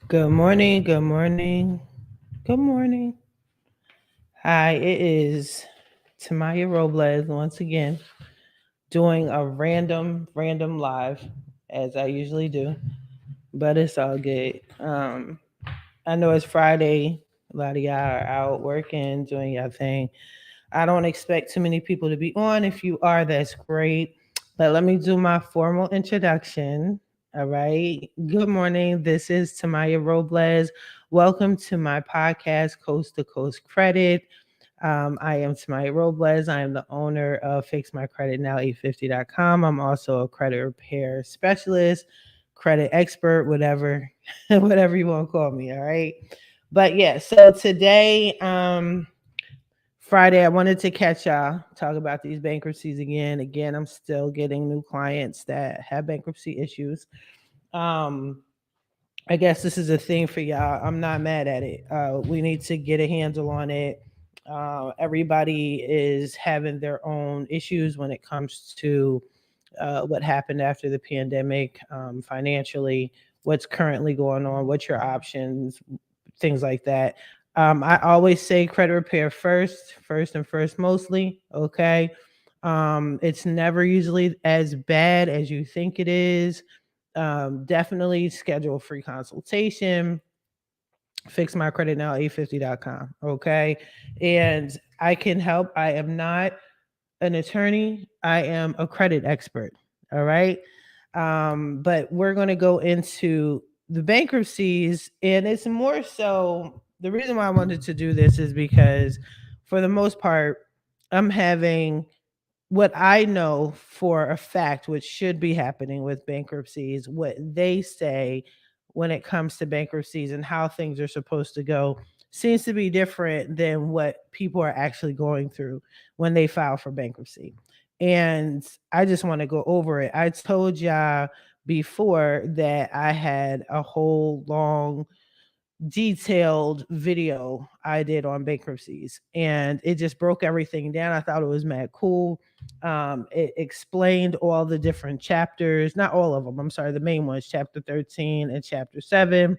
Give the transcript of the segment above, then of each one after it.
Good morning, good morning, good morning. Hi, it is Tamaya Robles once again doing a random live as I usually do, but it's all good. I know it's Friday, a lot of y'all are out working, doing your thing. I don't expect too many people to be on. If you are, that's great. But let me do my formal introduction. All right. Good morning. This is Tamaya Robles. Welcome to my podcast, Coast to Coast Credit. I am Tamaya Robles. I am the owner of FixMyCreditNow850.com. I'm also a credit repair specialist, credit expert, whatever, whatever you want to call me. All right. But yeah, so today, Friday, I wanted to catch y'all, talk about these bankruptcies again. Again, I'm still getting new clients that have bankruptcy issues. Um, I guess this is a thing for y'all. I'm not mad at it. We need to get a handle on it. Everybody is having their own issues when it comes to what happened after the pandemic, financially, what's currently going on, what's your options, things like that. I always say credit repair first and first mostly. Okay. It's never usually as bad as you think it is. Definitely schedule a free consultation. FixMyCreditNow850.com. Okay. And I can help. I am not an attorney. I am a credit expert. All right. But we're going to go into the bankruptcies. And it's more so the reason why I wanted to do this is because, for the most part, I'm having what I know for a fact, which should be happening with bankruptcies, what they say when it comes to bankruptcies and how things are supposed to go seems to be different than what people are actually going through when they file for bankruptcy. And I just want to go over it. I told y'all before that I had a whole long detailed video I did on bankruptcies, and it just broke everything down. I thought it was mad cool. It explained all the different chapters, not all of them, I'm sorry, the main ones, chapter 13 and chapter 7.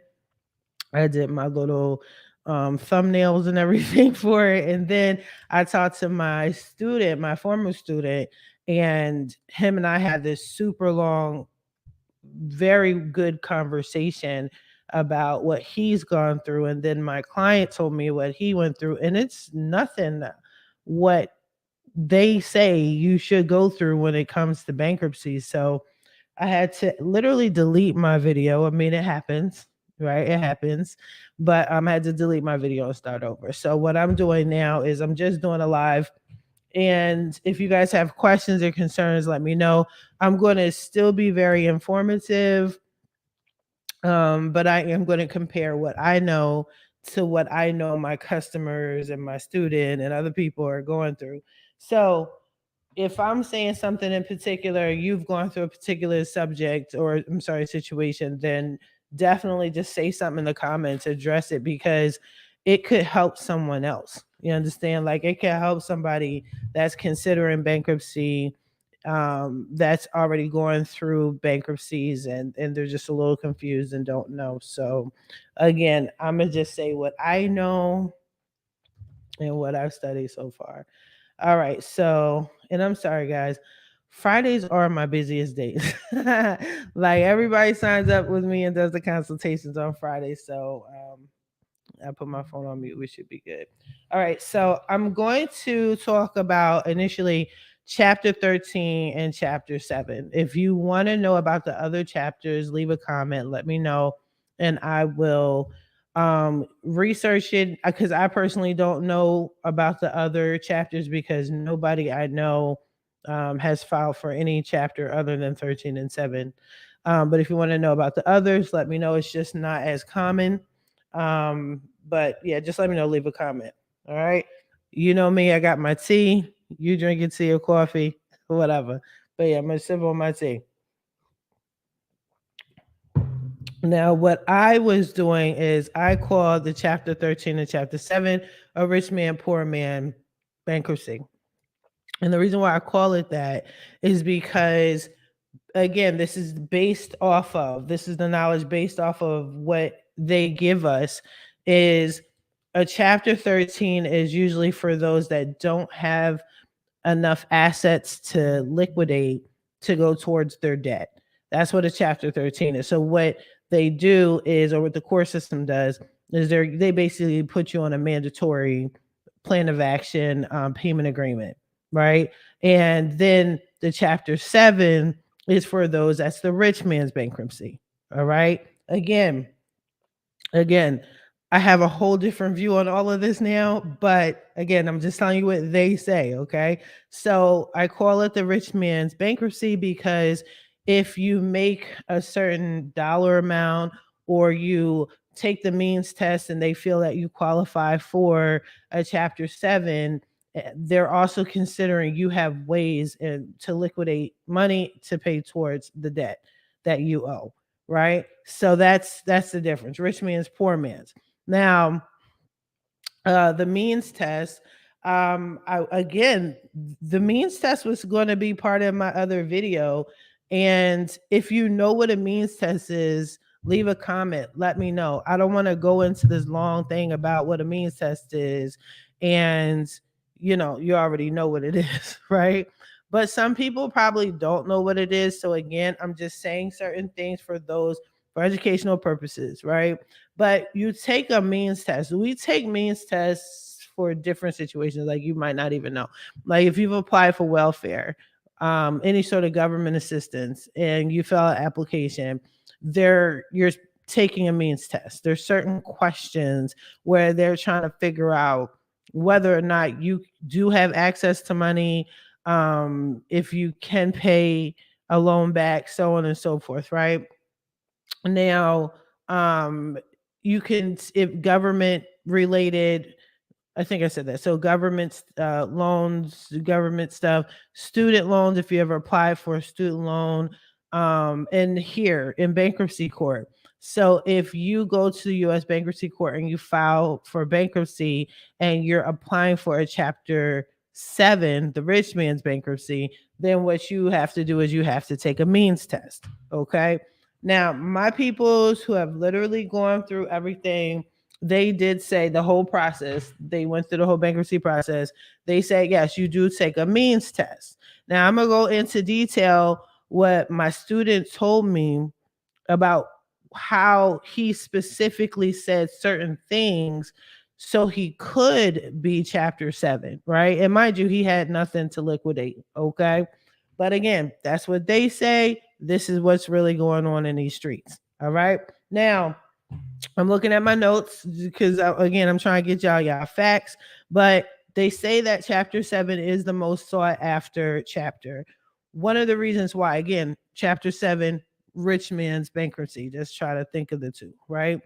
I did my little thumbnails and everything for it. And then I talked to my student, my former student, and him and I had this super long, very good conversation about what he's gone through. And then my client told me what he went through. And it's nothing what they say you should go through when it comes to bankruptcy. So I had to literally delete my video. I mean, it happens, right? It happens. But I had to delete my video and start over. So what I'm doing now is I'm just doing a live, and if you guys have questions or concerns, let me know. I'm going to still be very informative, but I am going to compare what I know to what I know my customers and my student and other people are going through. So if I'm saying something in particular, you've gone through a particular subject or, I'm sorry, situation, then definitely just say something in the comments, address it, because it could help someone else. You understand? Like, it can help somebody that's considering bankruptcy, that's already going through bankruptcies, and they're just a little confused and don't know. So again, I'm gonna just say what I know and what I've studied so far. All right. So, and I'm sorry, guys. Fridays are my busiest days. Like, everybody signs up with me and does the consultations on Fridays. So, I put my phone on mute. We should be good. All right. So, I'm going to talk about initially chapter 13 and chapter 7. If you want to know about the other chapters, leave a comment, let me know, and I will research it, because I personally don't know about the other chapters because nobody I know has filed for any chapter other than 13 and 7. But if you want to know about the others, let me know. It's just not as common. But yeah, just let me know, leave a comment. All right. You know me, I got my tea. You drinking tea or coffee, whatever. But yeah, I'm gonna sip on my tea. Now, what I was doing is I called the chapter 13 and chapter 7 a rich man, poor man bankruptcy. And the reason why I call it that is because, again, this is the knowledge based off of what they give us is a chapter 13 is usually for those that don't have enough assets to liquidate to go towards their debt. That's what a chapter 13 is. So what they do is, or what the court system does, is they basically put you on a mandatory plan of action payment agreement, right? And then the chapter 7 is for those that's the rich man's bankruptcy. All right. Again, I have a whole different view on all of this now, but again, I'm just telling you what they say, okay? So I call it the rich man's bankruptcy because if you make a certain dollar amount or you take the means test and they feel that you qualify for a chapter 7, they're also considering you have ways to liquidate money to pay towards the debt that you owe, right? So that's the difference. Rich man's, poor man's. Now, the means test. Again, the means test was going to be part of my other video, and if you know what a means test is, leave a comment. Let me know. I don't want to go into this long thing about what a means test is, and you already know what it is, right? But some people probably don't know what it is. So again, I'm just saying certain things for educational purposes, right? But you take a means test. We take means tests for different situations, like you might not even know. Like if you've applied for welfare, any sort of government assistance, and you fill out an application, you're taking a means test. There's certain questions where they're trying to figure out whether or not you do have access to money, if you can pay a loan back, so on and so forth, right? Now, you can, if government related, I think I said that. So government loans, government stuff, student loans, if you ever apply for a student loan, and here in bankruptcy court. So if you go to the US bankruptcy court and you file for bankruptcy and you're applying for a chapter 7, the rich man's bankruptcy, then what you have to do is you have to take a means test. Okay. Now, my peoples who have literally gone through everything, they did say the whole process. They went through the whole bankruptcy process. They said, yes, you do take a means test. Now, I'm going to go into detail what my student told me about how he specifically said certain things so he could be chapter 7, right? And mind you, he had nothing to liquidate, okay? But again, that's what they say. This is what's really going on in these streets, all right? Now, I'm looking at my notes because again, I'm trying to get y'all facts, but they say that chapter 7 is the most sought after chapter. One of the reasons why, again, chapter 7, rich man's bankruptcy, just try to think of the two, right?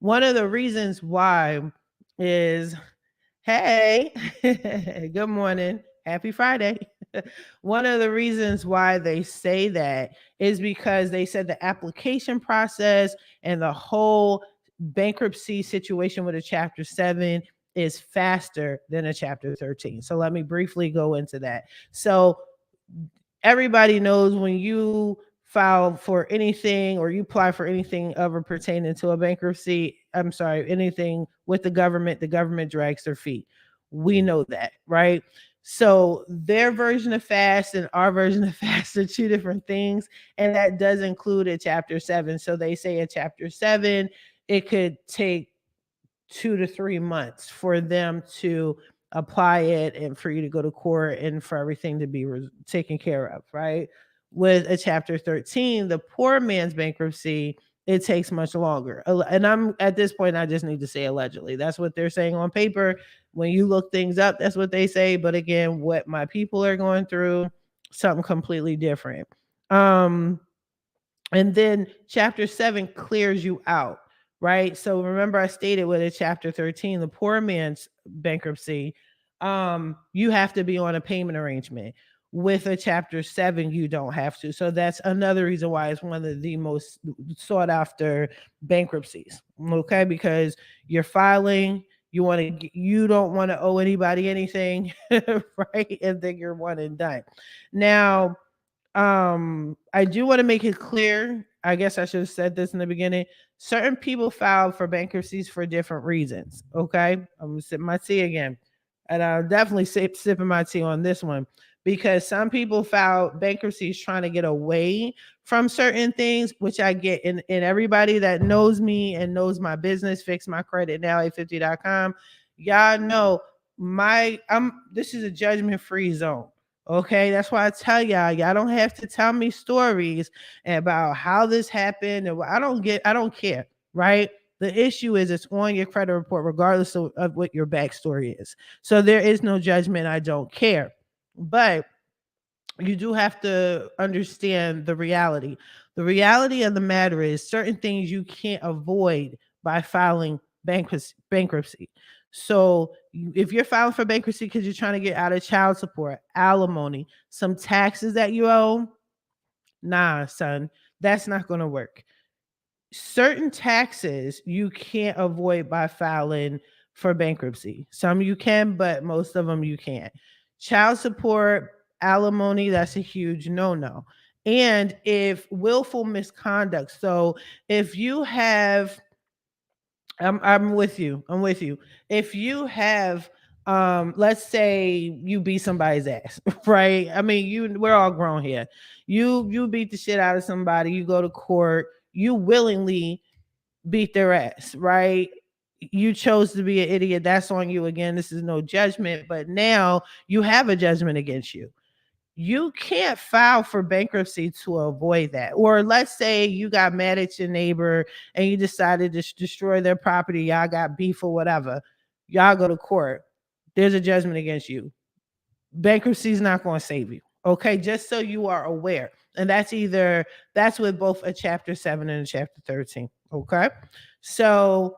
One of the reasons why is, hey, good morning, happy Friday. One of the reasons why they say that is because they said the application process and the whole bankruptcy situation with a chapter 7 is faster than a chapter 13. So let me briefly go into that. So everybody knows when you file for anything or you apply for anything ever pertaining to a bankruptcy, I'm sorry, anything with the government drags their feet. We know that, right? So their version of fast and our version of fast are two different things. And that does include a chapter 7. So they say a chapter 7, it could take 2 to 3 months for them to apply it and for you to go to court and for everything to be taken care of, right? With a chapter 13, the poor man's bankruptcy, it takes much longer. And I'm at this point, I just need to say allegedly. That's what they're saying on paper. When you look things up, that's what they say. But again, what my people are going through, something completely different. And then chapter 7 clears you out, right? So remember, I stated with a chapter 13, the poor man's bankruptcy, you have to be on a payment arrangement. With a chapter 7, you don't have to. So that's another reason why it's one of the most sought after bankruptcies. Okay, because you're filing, you don't want to owe anybody anything, right? And then you're one and done. Now, I do want to make it clear. I guess I should have said this in the beginning. Certain people file for bankruptcies for different reasons. Okay. I'm going to sip my tea again. And I'll definitely sipping my tea on this one because some people file bankruptcies trying to get away from certain things, which I get. And everybody that knows me and knows my business, Fix My Credit Now, a50.com, y'all know this is a judgment free zone. Okay, that's why I tell y'all don't have to tell me stories about how this happened. And I don't care, right? The issue is it's on your credit report, regardless of what your backstory is. So there is no judgment. I don't care. But you do have to understand the reality. The reality of the matter is certain things you can't avoid by filing bankruptcy. So if you're filing for bankruptcy because you're trying to get out of child support, alimony, some taxes that you owe, nah, son, that's not going to work. Certain taxes you can't avoid by filing for bankruptcy. Some you can, but most of them you can't. Child support, alimony, that's a huge no-no. And if willful misconduct, so if you have I'm with you. I'm with you. If you have let's say you beat somebody's ass, right? I mean, we're all grown here. You beat the shit out of somebody, you go to court, you willingly beat their ass, right? You chose to be an idiot. That's on you. Again, this is no judgment, but now you have a judgment against you. You can't file for bankruptcy to avoid that. Or let's say you got mad at your neighbor and you decided to destroy their property. Y'all got beef or whatever. Y'all go to court. There's a judgment against you. Bankruptcy is not going to save you. Okay, just so you are aware. And that's with both a chapter 7 and a chapter 13. Okay. So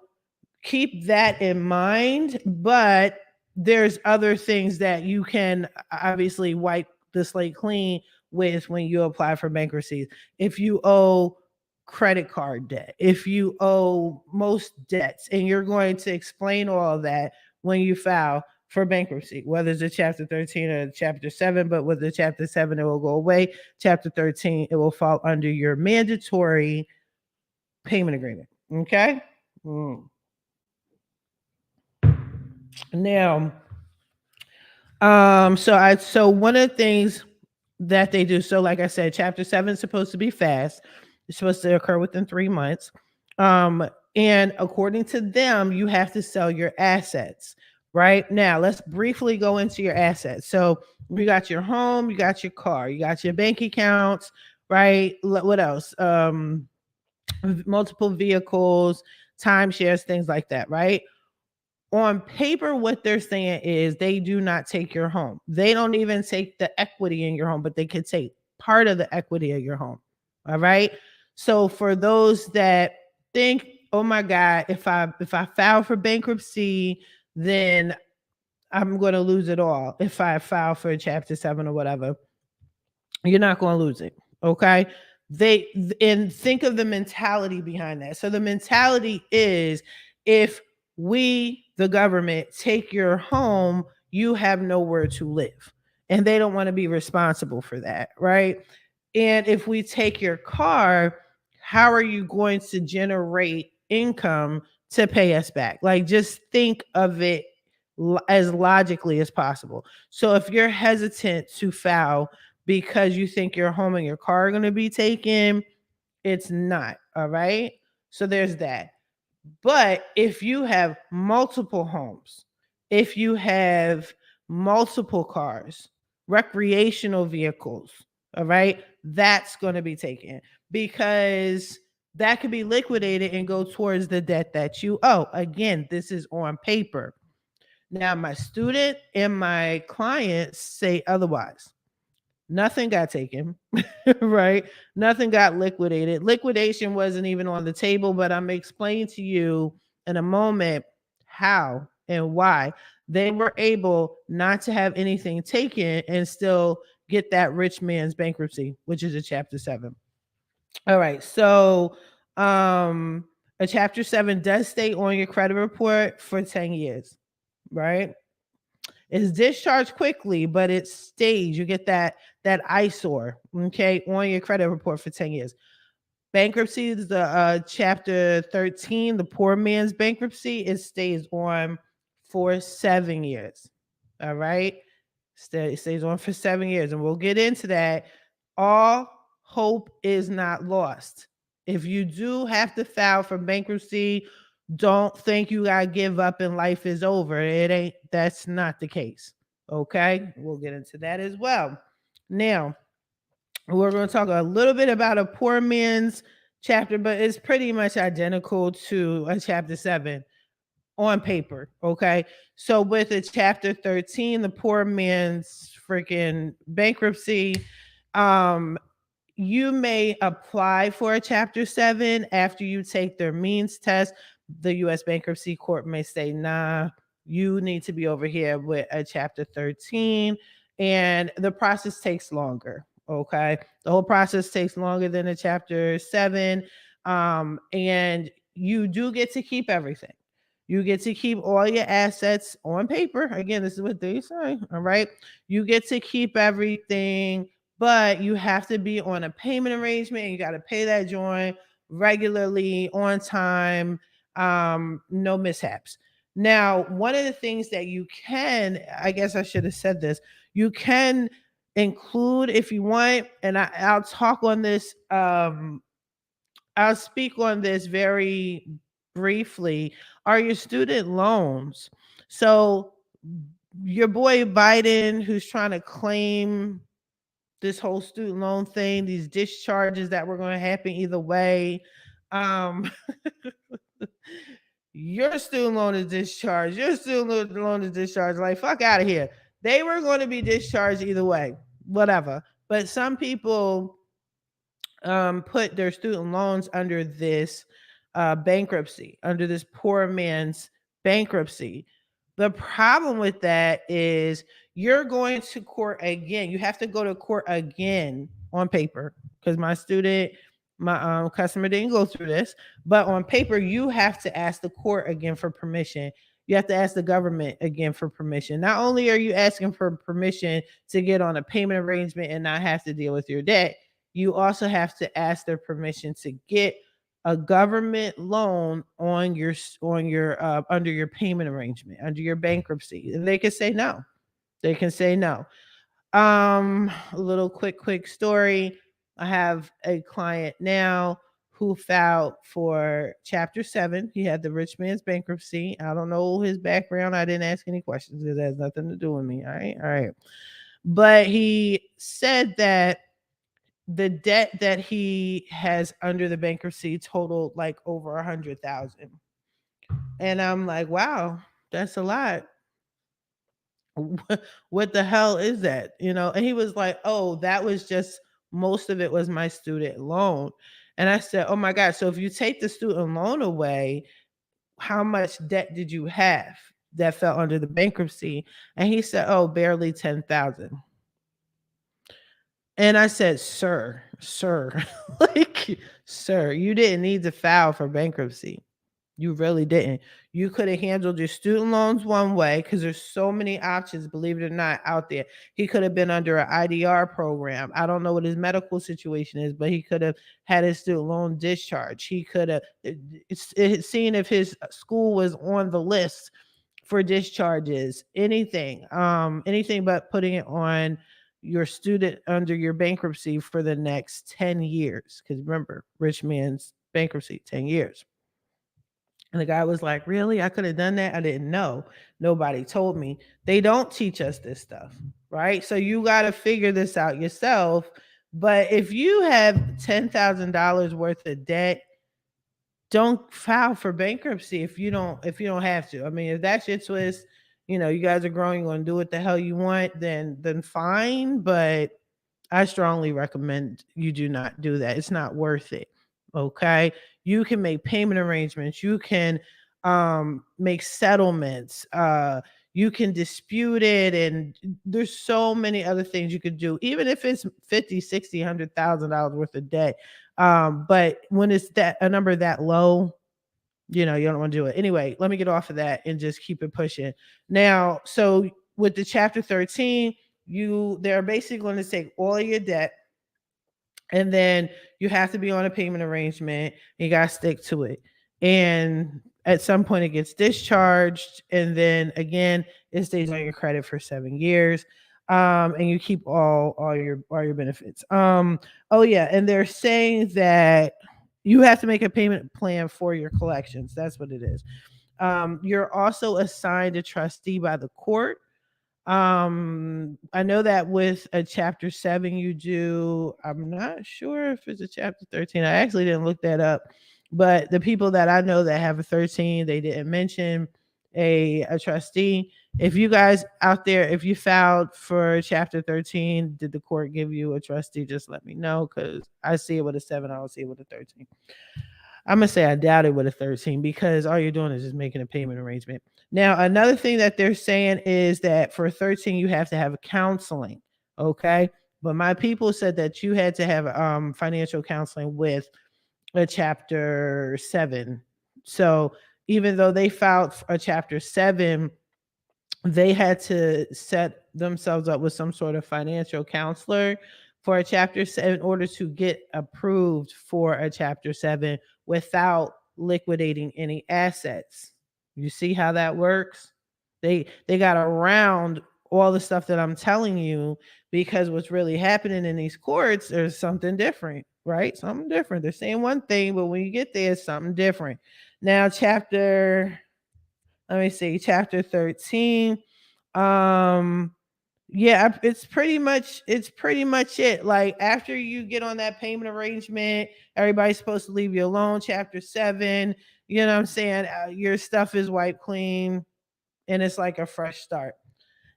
keep that in mind, but there's other things that you can obviously wipe the slate clean with when you apply for bankruptcy. If you owe credit card debt, if you owe most debts, and you're going to explain all of that when you file for bankruptcy, whether it's a chapter 13 or chapter 7, but with the chapter 7, it will go away. Chapter 13, it will fall under your mandatory payment agreement. Okay. Now, so one of the things that they do, so like I said, chapter 7 is supposed to be fast. It's supposed to occur within 3 months. And according to them, you have to sell your assets. Right now, let's briefly go into your assets. So you got your home, you got your car, you got your bank accounts, right? What else? Multiple vehicles, timeshares, things like that, right? On paper, what they're saying is they do not take your home. They don't even take the equity in your home, but they could take part of the equity of your home. All right. So for those that think, oh my God, if I file for bankruptcy, then I'm going to lose it all. If I file for chapter 7 or whatever, you're not going to lose it. Okay. And think of the mentality behind that. So the mentality is if we, the government, take your home, you have nowhere to live. And they don't want to be responsible for that, right? And if we take your car, how are you going to generate income to pay us back? Like, just think of it as logically as possible. So if you're hesitant to file because you think your home and your car are going to be taken, it's not. All right. So there's that. But if you have multiple homes, if you have multiple cars, recreational vehicles, all right, that's going to be taken because that could be liquidated and go towards the debt that you owe. Again, this is on paper. Now, my student and my clients say otherwise. Nothing got taken, right? Nothing got liquidated. Liquidation wasn't even on the table, but I'm explaining to you in a moment how and why they were able not to have anything taken and still get that rich man's bankruptcy, which is a chapter 7. All right. So, a chapter 7 does stay on your credit report for 10 years, right? It's discharged quickly, but it stays. You get that eyesore, okay, on your credit report for 10 years. Bankruptcy is the chapter 13, the poor man's bankruptcy. It stays on for 7 years. All right. It stays on for 7 years. And we'll get into that. All hope is not lost. If you do have to file for bankruptcy, don't think you gotta give up and life is over. It ain't, that's not the case. Okay. We'll get into that as well. Now, we're going to talk a little bit about a poor man's chapter, but it's pretty much identical to a chapter 7 on paper. Okay. So with a chapter 13, the poor man's freaking bankruptcy, um, you may apply for a chapter 7 after you take their means test. The US bankruptcy court may say, nah, you need to be over here with a chapter 13, and the process takes longer. Okay. The whole process takes longer than a chapter 7. And you do get to keep everything. You get to keep all your assets on paper. Again, this is what they say. All right. You get to keep everything, but you have to be on a payment arrangement, and you got to pay that joint regularly, on time, no mishaps. Now, one of the things that you can, I guess I should have said this, you can include if you want, and I'll talk on this, I'll speak on this very briefly, are your student loans. So your boy Biden, who's trying to claim this whole student loan thing, these discharges that were going to happen either way. Um, your student loan is discharged. Your student loan is discharged. Like, fuck out of here. They were going to be discharged either way, whatever. But some people put their student loans under this bankruptcy, under this poor man's bankruptcy. The problem with that is you're going to court again. You have to go to court again on paper, because my customer didn't go through this, but on paper, you have to ask the court again for permission. You have to ask the government again for permission. Not only are you asking for permission to get on a payment arrangement and not have to deal with your debt, you also have to ask their permission to get a government loan on your under your payment arrangement, under your bankruptcy. And they can say no. They can say no. A little quick story. I have a client now who filed for chapter 7. He had the rich man's bankruptcy. I don't know his background. I didn't ask any questions. It has nothing to do with me. All right. But he said that the debt that he has under the bankruptcy totaled like over 100,000. And I'm like, wow, that's a lot. What the hell is that? And he was like, oh, that was just, most of it was my student loan. And I said, oh my God, so if you take the student loan away, how much debt did you have that fell under the bankruptcy? And he said, oh, barely 10,000. And I said, sir, like, sir, you didn't need to file for bankruptcy. You really didn't. You could have handled your student loans one way, because there's so many options, believe it or not, out there. He could have been under an IDR program. I don't know what his medical situation is, but he could have had his student loan discharged. He could have seen if his school was on the list for discharges, anything but putting it on your student under your bankruptcy for the next 10 years. Because remember, rich man's bankruptcy, 10 years. And the guy was like, really? I could have done that? I didn't know. Nobody told me. They don't teach us this stuff, right? So you got to figure this out yourself. But if you have $10,000 worth of debt, don't file for bankruptcy if you don't have to. I mean, if that's your twist, you guys are growing, you want to do what the hell you want, then fine. But I strongly recommend you do not do that. It's not worth it. Okay. You can make payment arrangements. You can make settlements. You can dispute it. And there's so many other things you could do, even if it's 50, 60, $100,000 worth of debt. But when it's a number that low, you don't want to do it. Anyway, let me get off of that and just keep it pushing. Now, so with the chapter 13, they're basically going to take all of your debt, And then you have to be on a payment arrangement. You got to stick to it. And at some point it gets discharged, and then again it stays on your credit for 7 years. And you keep all your benefits. Oh yeah, and they're saying that you have to make a payment plan for your collections. That's what it is. You're also assigned a trustee by the court. I know that with a chapter 7 you do. I'm not sure if it's a chapter 13. I actually didn't look that up. But the people that I know that have a 13, they didn't mention a trustee. If you guys out there, if you filed for chapter 13, did the court give you a trustee? Just let me know, because I see it with a 7, I don't see it with a 13. I'm gonna say I doubt it with a 13, because all you're doing is just making a payment arrangement. Now, another thing that they're saying is that for 13 you have to have a counseling. Okay. But my people said that you had to have financial counseling with a chapter 7. So even though they filed a chapter 7, they had to set themselves up with some sort of financial counselor for a chapter 7 in order to get approved for a chapter 7 without liquidating any assets. You see how that works? They got around all the stuff that I'm telling you, because what's really happening in these courts, there's something different, right? Something different. They're saying one thing, but when you get there, it's something different. Now, let me see, chapter 13. Um yeah, it's pretty much it. Like, after you get on that payment arrangement, everybody's supposed to leave you alone. Chapter 7, you know what I'm saying? Your stuff is wiped clean, and it's like a fresh start.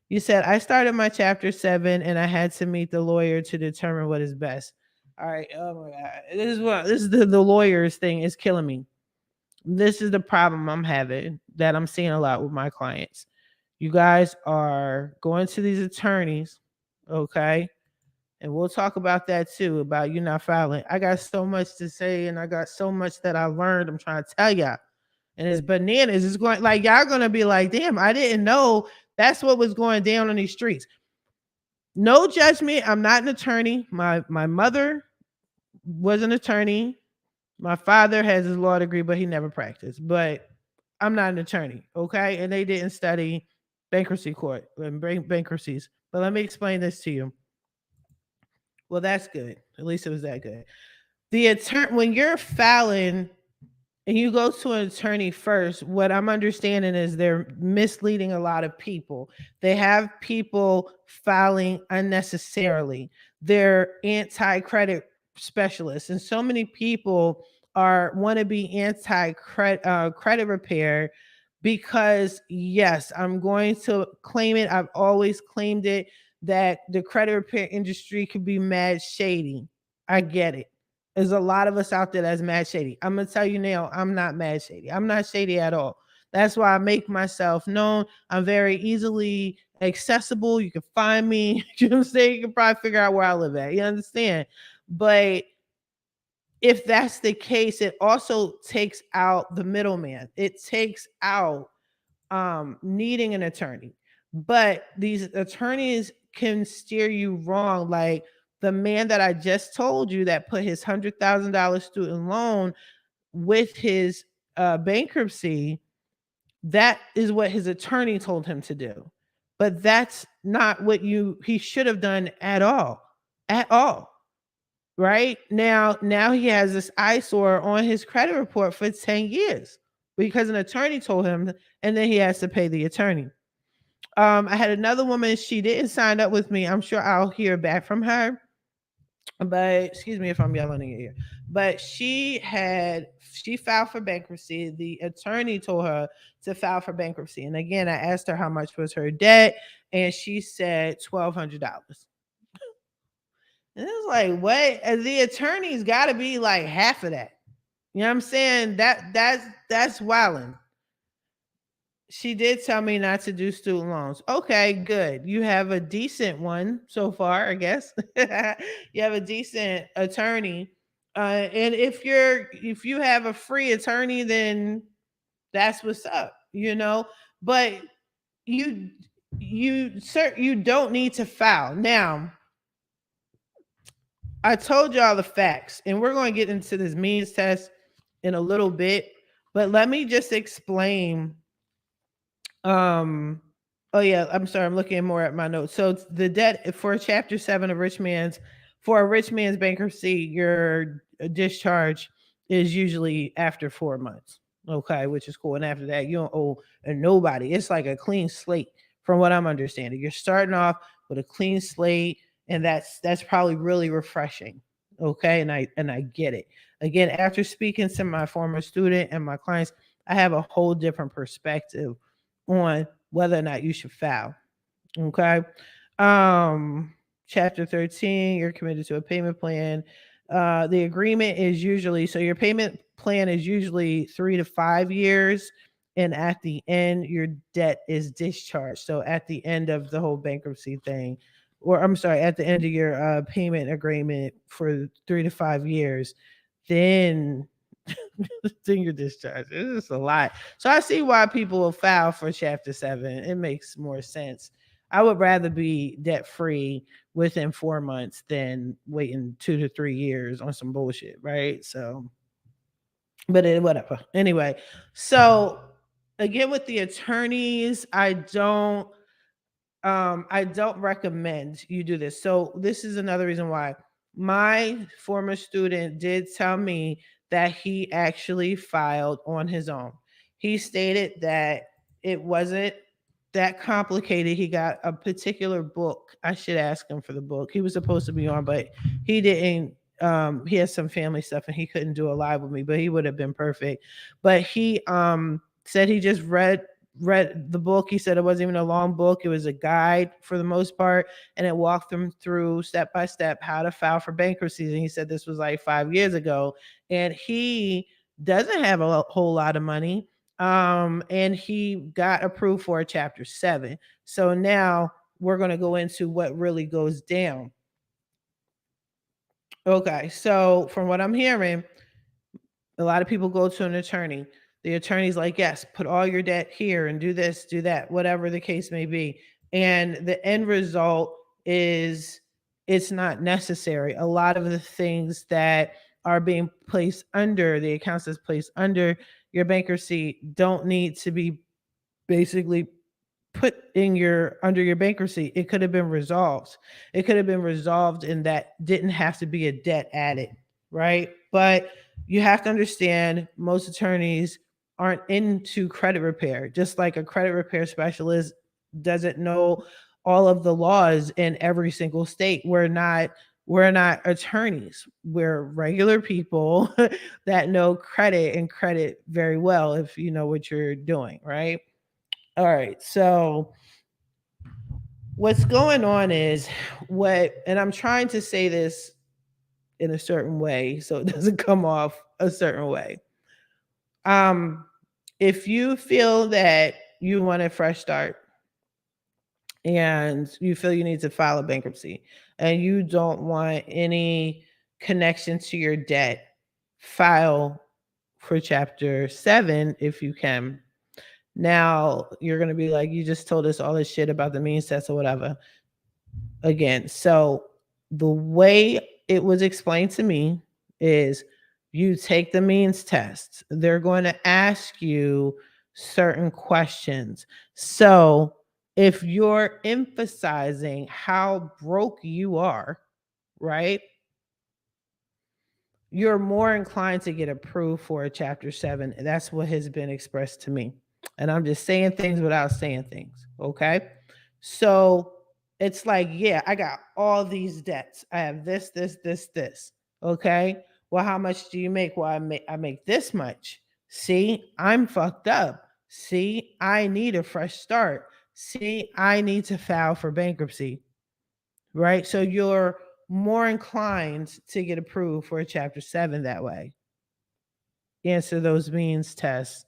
You said, I started my chapter 7 and I had to meet the lawyer to determine what is best. All right. Oh my God. This is the lawyers thing is killing me. This is the problem I'm having, that I'm seeing a lot with my clients. You guys are going to these attorneys, okay? And we'll talk about that too, about you not filing. I got so much to say, and I got so much that I learned. I'm trying to tell y'all. And it's bananas. It's going, like, y'all gonna be like, damn, I didn't know that's what was going down on these streets. No judgment. I'm not an attorney. My mother was an attorney. My father has his law degree, but he never practiced. But I'm not an attorney, okay? And they didn't study bankruptcy court and bankruptcies. But let me explain this to you. Well, that's good. At least it was that good. The attorney, when you're filing and you go to an attorney first, what I'm understanding is they're misleading a lot of people. They have people filing unnecessarily. They're anti-credit specialists, and so many people are want to be anti-credit repair, because yes, I'm going to claim it. I've always claimed it, that the credit repair industry could be mad shady. I get it. There's a lot of us out there that's mad shady. I'm gonna tell you now, I'm not mad shady. I'm not shady at all. That's why I make myself known. I'm very easily accessible. You can find me. You know what I'm saying? You can probably figure out where I live at. You understand? But if that's the case, it also takes out the middleman. It takes out needing an attorney. But these attorneys can steer you wrong. Like the man that I just told you that put his $100,000 student loan with his bankruptcy, that is what his attorney told him to do. But that's not what he should have done at all. At all. Right? Now he has this eyesore on his credit report for 10 years because an attorney told him, and then he has to pay the attorney. I had another woman, she didn't sign up with me. I'm sure I'll hear back from her. But excuse me if I'm yelling in your ear. But she filed for bankruptcy. The attorney told her to file for bankruptcy. And again, I asked her how much was her debt, and she said $1,200. And it was like, what? And the attorney's got to be like half of that. You know what I'm saying? That's wilding. She did tell me not to do student loans. Okay, good. You have a decent one so far, I guess. You have a decent attorney. And if you have a free attorney, then that's what's up, you know. But you you don't need to file. Now, I told y'all the facts, and we're going to get into this means test in a little bit, but let me just explain. Um, oh yeah, I'm sorry, I'm looking more at my notes. So the debt for Chapter 7 of for a rich man's bankruptcy, your discharge is usually after 4 months. Okay, which is cool. And after that, you don't owe nobody. It's like a clean slate, from what I'm understanding. You're starting off with a clean slate, and that's probably really refreshing. Okay, and I get it. Again, after speaking to my former student and my clients, I have a whole different perspective on whether or not you should file. Okay. Um, Chapter 13, you're committed to a payment plan. The agreement is usually, so your payment plan is usually 3 to 5 years. And at the end, your debt is discharged. So at the end of the whole bankruptcy thing, or I'm sorry, at the end of your payment agreement for 3 to 5 years, then then you're discharged. It's just a lot. So I see why people will file for Chapter 7. It makes more sense. I would rather be debt free within 4 months than waiting 2 to 3 years on some bullshit, right? So, but whatever. Anyway, so again, with the attorneys, I don't recommend you do this. So this is another reason why my former student did tell me that he actually filed on his own. He stated that it wasn't that complicated. He got a particular book. I should ask him for the book. He was supposed to be on, but he didn't. He has some family stuff and he couldn't do a live with me, but he would have been perfect. But he said he just read the book. He said it wasn't even a long book. It was a guide for the most part, and it walked them through step by step how to file for bankruptcies. And he said this was like 5 years ago, and he doesn't have a whole lot of money. And he got approved for a Chapter 7. So now we're going to go into what really goes down. Okay, so from what I'm hearing, a lot of people go to an attorney. The attorney's like, yes, put all your debt here and do this, do that, whatever the case may be. And the end result is it's not necessary. A lot of the things that are being placed under the accounts that's placed under your bankruptcy don't need to be basically put in your under your bankruptcy. It could have been resolved. It could have been resolved, and that didn't have to be a debt added, right? But you have to understand most attorneys aren't into credit repair. Just like a credit repair specialist doesn't know all of the laws in every single state. We're not attorneys. We're regular people that know credit and credit very well if you know what you're doing, right? All right. So what's going on is and I'm trying to say this in a certain way so it doesn't come off a certain way. Um, if you feel that you want a fresh start and you feel you need to file a bankruptcy and you don't want any connection to your debt, file for Chapter 7 if you can. Now you're going to be like, you just told us all this shit about the means test or whatever. Again, so the way it was explained to me is you take the means test. They're going to ask you certain questions. So if you're emphasizing how broke you are, right? You're more inclined to get approved for a Chapter 7. That's what has been expressed to me. And I'm just saying things without saying things. Okay. So it's like, yeah, I got all these debts. I have this, this, this, this. Okay. Well, how much do you make? Well, I make this much. See, I'm fucked up. See, I need a fresh start. See, I need to file for bankruptcy. Right. So you're more inclined to get approved for a Chapter 7 that way. Answer those means tests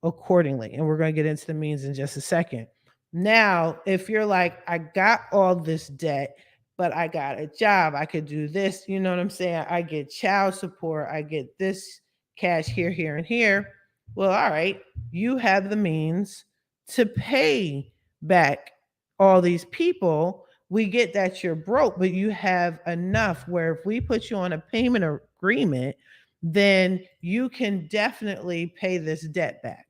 accordingly. And we're going to get into the means in just a second. Now, if you're like, I got all this debt, but I got a job, I could do this, you know what I'm saying? I get child support, I get this cash here, here, and here. Well, all right, you have the means to pay back all these people we get that you're broke, but you have enough where if we put you on a payment agreement, then you can definitely pay this debt back.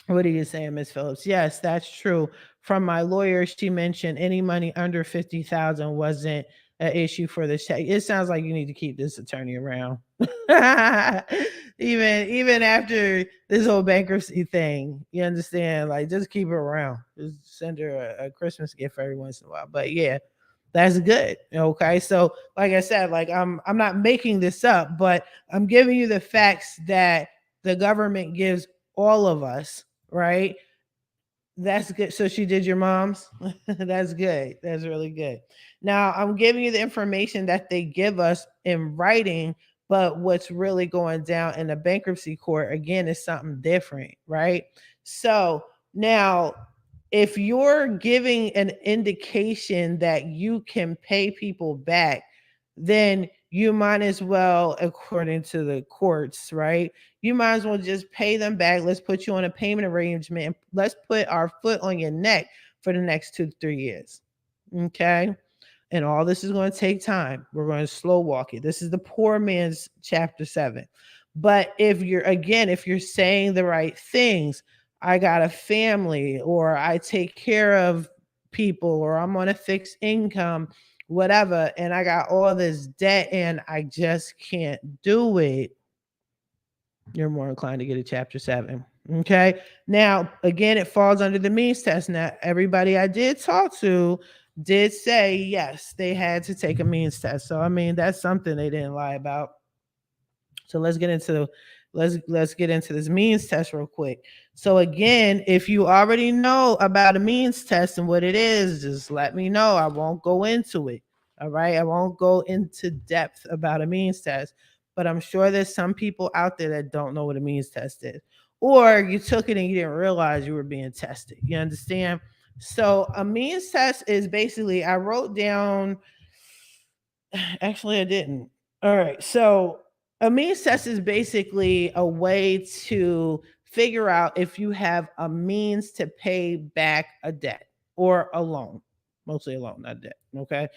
What are you saying, Miss Phillips? Yes, that's true. From my lawyer, she mentioned any money under 50,000 wasn't an issue for the check. It sounds like you need to keep this attorney around. Even after this whole bankruptcy thing, you understand? Like, just keep her around. Just send her a Christmas gift every once in a while. But yeah, that's good. Okay. So, like I said, like I'm not making this up, but I'm giving you the facts that the government gives all of us, right? That's good. So she did your mom's. That's good. That's really good. Now I'm giving you the information that they give us in writing, but what's really going down in the bankruptcy court again is something different, right? So now if you're giving an indication that you can pay people back, then you might as well, according to the courts, right? You might as well just pay them back. Let's put you on a payment arrangement and let's put our foot on your neck for the next 2 to 3 years. Okay. And all this is going to take time. We're going to slow walk it. This is the poor man's chapter 7. But if you're saying the right things, I got a family, or I take care of people, or I'm on a fixed income, whatever, and I got all this debt and I just can't do it, you're more inclined to get a chapter 7. Okay. Now, again, it falls under the means test. Now, everybody I did talk to did say yes, they had to take a means test. So, I mean, that's something they didn't lie about. So let's get into this means test real quick. So again, if you already know about a means test and what it is, just let me know. I won't go into it. All right. I won't go into depth about a means test, but I'm sure there's some people out there that don't know what a means test is. Or you took it and you didn't realize you were being tested. You understand? So a means test is basically, I wrote down, actually I didn't. All right. So a means test is basically a way to figure out if you have a means to pay back a debt or a loan, mostly a loan, not debt. Okay.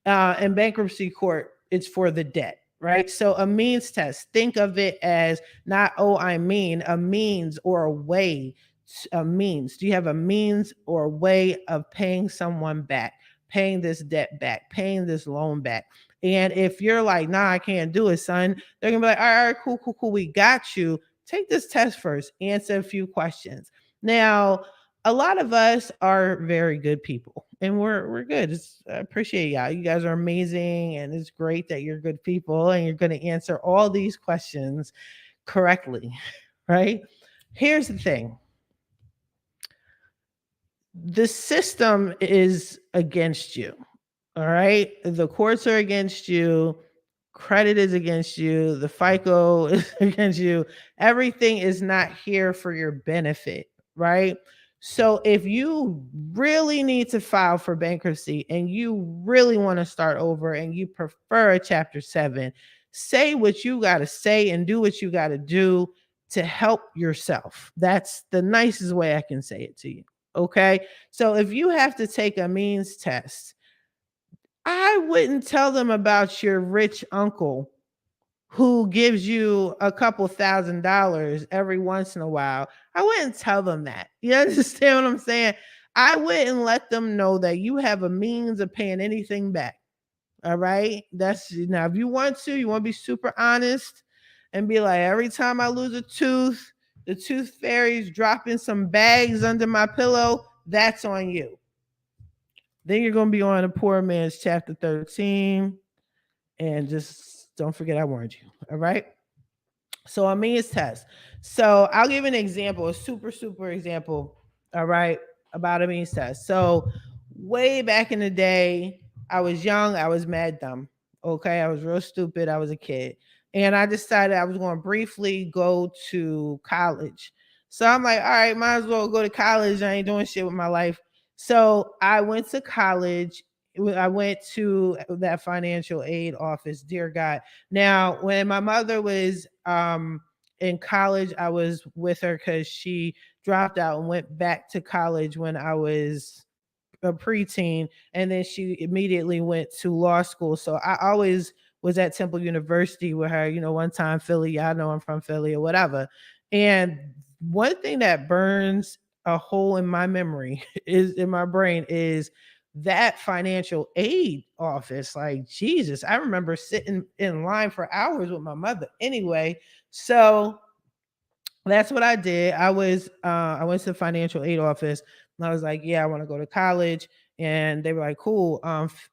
In bankruptcy court, it's for the debt, right? So a means test, think of it as not, oh, I mean, a means or a way, a means. Do you have a means or a way of paying someone back, paying this debt back, paying this loan back? And if you're like, nah, I can't do it, son, they're gonna be like, all right, cool, cool, cool. We got you. Take this test first, answer a few questions. Now, a lot of us are very good people and we're good. I appreciate y'all. You guys are amazing. And it's great that you're good people and you're going to answer all these questions correctly. Right? Here's the thing. The system is against you. All right. The courts are against you. Credit is against you. The FICO is against you. Everything is not here for your benefit. Right. So if you really need to file for bankruptcy and you really want to start over and you prefer a chapter 7, say what you got to say and do what you got to do to help yourself. That's the nicest way I can say it to you. Okay. So if you have to take a means test, I wouldn't tell them about your rich uncle who gives you a couple $1,000 every once in a while. I wouldn't tell them that. You understand what I'm saying? I wouldn't let them know that you have a means of paying anything back. All right. That's now, if you want to be super honest and be like, every time I lose a tooth, the tooth fairy's dropping some bags under my pillow. That's on you. Then you're going to be on a poor man's chapter 13. And just don't forget I warned you. All right. So a means test. So I'll give an example, a super example. All right. About a means test. So way back in the day, I was young. I was mad dumb. Okay. I was real stupid. I was a kid. And I decided I was going to briefly go to college. So I'm like, all right, might as well go to college. I ain't doing shit with my life. So I went to college. I went to that financial aid office, dear God. Now, when my mother was in college, I was with her because she dropped out and went back to college when I was a preteen, and then she immediately went to law school. So I always was at Temple University with her. One time Philly, y'all know I'm from Philly or whatever. And one thing that burns a hole in my memory is in my brain is that financial aid office. Like, Jesus, I remember sitting in line for hours with my mother anyway. So that's what I did. I went to the financial aid office and I was like, yeah, I want to go to college. And they were like, cool,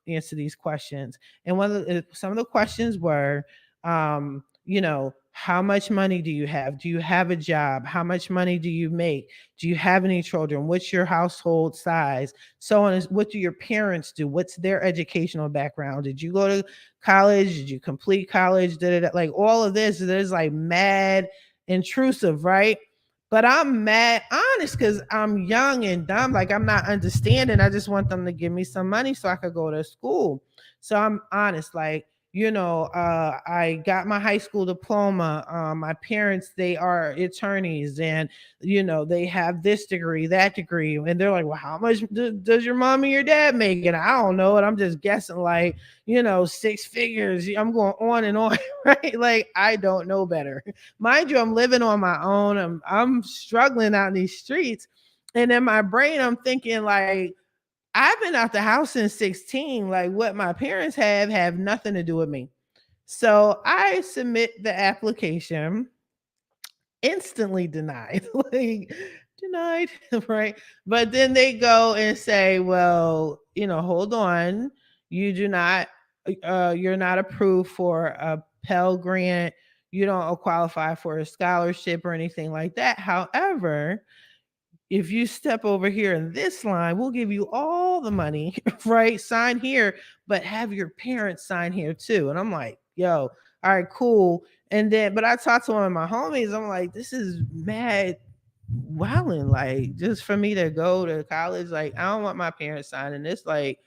answer these questions. And some of the questions were, how much money do you have? Do you have a job? How much money do you make? Do you have any children? What's your household size? So on. What do your parents do? What's their educational background? Did you go to college? Did you complete college? Like all of this, there's like mad intrusive, right? But I'm mad honest because I'm young and dumb. Like, I'm not understanding. I just want them to give me some money so I could go to school. So I'm honest. Like, I got my high school diploma. My parents, they are attorneys, and they have this degree, that degree, and they're like, well, how much does your mom and your dad make? And I don't know, and I'm just guessing, like, six figures. I'm going on and on, right? Like, I don't know better. Mind you, I'm living on my own. I'm struggling out in these streets, and in my brain, I'm thinking like, I've been out the house since 16. Like, what my parents have nothing to do with me. So I submit the application, instantly denied. Like, denied, right? But then they go and say, well, hold on. You do not you're not approved for a Pell Grant. You don't qualify for a scholarship or anything like that. However, if you step over here in this line, we'll give you all the money, right? Sign here, but have your parents sign here too. And I'm like, yo, all right, cool. And then, but I talked to one of my homies. I'm like, this is mad wilding. Like, just for me to go to college, like, I don't want my parents signing this. Like,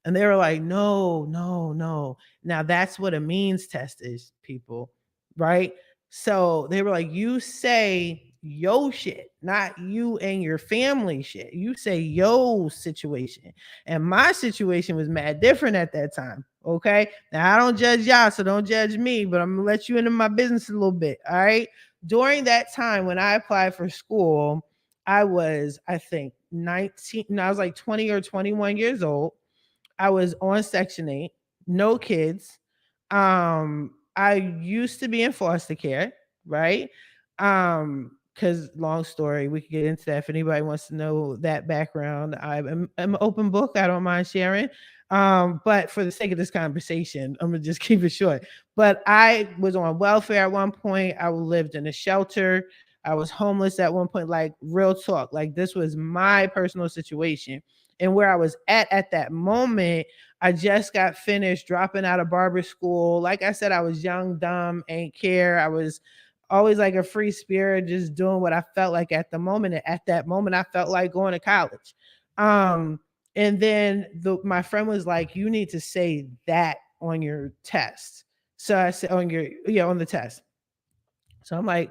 and they were like, no, no, no. Now that's what a means test is, people, right? So they were like, you say yo shit, not you and your family shit. You say yo situation. And my situation was mad different at that time. Okay. Now I don't judge y'all, so don't judge me, but I'm gonna let you into my business a little bit. All right. During that time when I applied for school, I was, I think, 19, no, I was like 20 or 21 years old. I was on Section 8, no kids. I used to be in foster care, right? Because long story, we could get into that if anybody wants to know that background. I'm an open book. I don't mind sharing. But for the sake of this conversation, I'm gonna just keep it short. But I was on welfare at one point. I lived in a shelter. I was homeless at one point. Like, real talk. Like, this was my personal situation. And where I was at that moment, I just got finished dropping out of barber school. Like I said, I was young, dumb, ain't care. I was always like a free spirit, just doing what I felt like at the moment. And at that moment, I felt like going to college. Um, and then my friend was like, you need to say that on your test. So I said, on the test. So I'm like,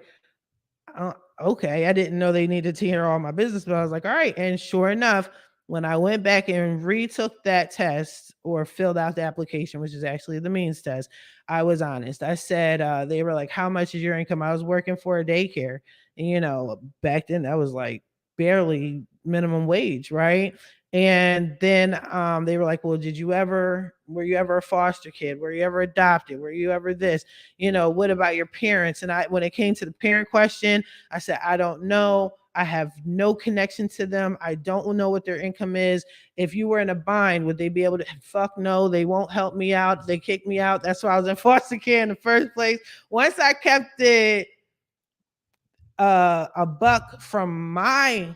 okay, I didn't know they needed to hear all my business, but I was like, all right. And sure enough, when I went back and retook that test or filled out the application, which is actually the means test, I was honest. I said, they were like, how much is your income? I was working for a daycare. And, back then that was like barely minimum wage, right? And then they were like, well, were you ever a foster kid? Were you ever adopted? Were you ever this? What about your parents? And when it came to the parent question, I said, I don't know. I have no connection to them. I don't know what their income is. If you were in a bind, would they be able to? Fuck no, they won't help me out. They kicked me out. That's why I was in foster care in the first place. Once I kept it a buck from my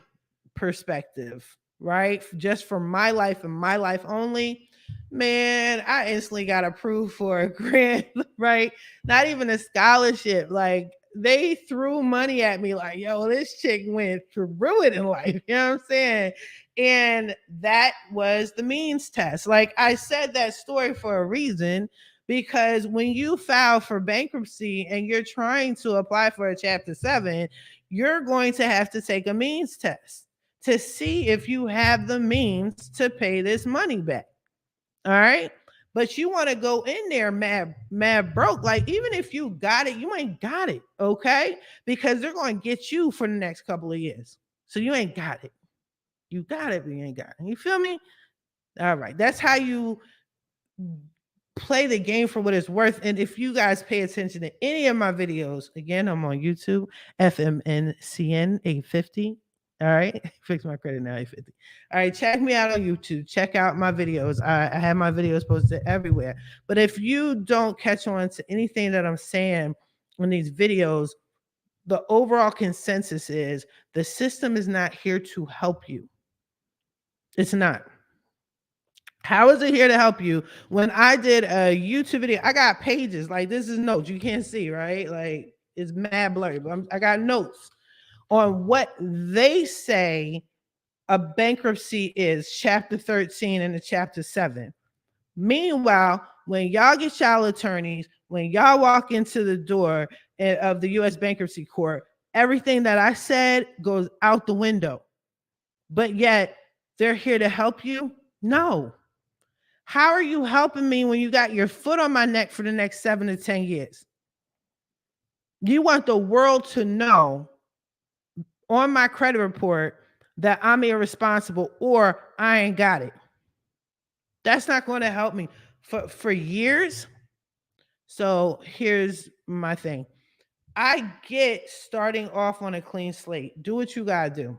perspective, right? Just from my life and my life only, man, I instantly got approved for a grant, right? Not even a scholarship. Like, they threw money at me like, yo, this chick went through it in life. You know what I'm saying? And that was the means test. Like, I said that story for a reason, because when you file for bankruptcy and you're trying to apply for a Chapter 7, you're going to have to take a means test. to see if you have the means to pay this money back. All right. But you want to go in there mad broke. Like, even if you got it, you ain't got it. Okay. Because they're going to get you for the next couple of years. So you ain't got it. You got it, but you ain't got it. You feel me? All right. That's how you play the game for what it's worth. And if you guys pay attention to any of my videos, again, I'm on YouTube, FMNCN 850. All right. Fix my credit now, 850. All right. Check me out on YouTube. Check out my videos. I have my videos posted everywhere. But if you don't catch on to anything that I'm saying in these videos, the overall consensus is the system is not here to help you. It's not. How is it here to help you? When I did a YouTube video, I got pages. Like, this is notes. You can't see, right? Like, it's mad blurry, but I got notes on what they say a bankruptcy is, chapter 13 and the chapter 7. Meanwhile, when y'all get y'all attorneys, when y'all walk into the door of the U.S. Bankruptcy Court, everything that I said goes out the window. But yet, they're here to help you? No. How are you helping me when you got your foot on my neck for the next 7 to 10 years? You want the world to know on my credit report that I'm irresponsible or I ain't got it. That's not going to help me for years. So here's my thing. I get starting off on a clean slate. Do what you got to do.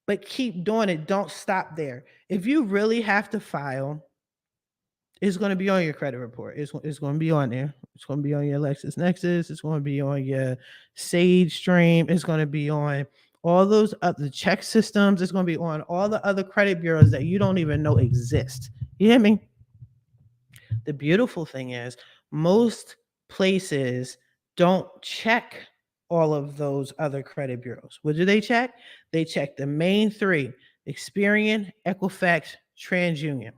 But keep doing it. Don't stop there. If you really have to file, it's going to be on your credit report. It's going to be on there. It's going to be on your LexisNexis. It's going to be on your Sage Stream. It's going to be on all those other check systems. It's going to be on all the other credit bureaus that you don't even know exist. You hear me? The beautiful thing is most places don't check all of those other credit bureaus. What do they check? They check the main 3: Experian, Equifax, TransUnion.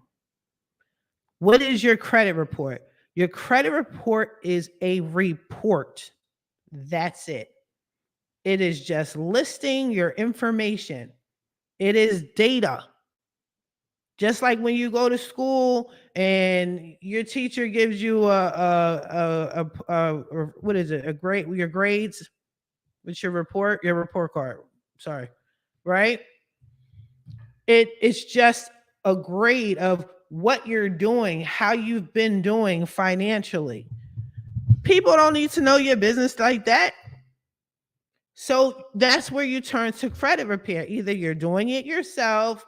What is your credit report? Your credit report is a report. That's it. It is just listing your information. It is data. Just like when you go to school and your teacher gives you what is it? A grade, your grades, what's your report card. Sorry. Right? It's just a grade of what you're doing, how you've been doing financially. People don't need to know your business like that. So that's where you turn to credit repair. Either you're doing it yourself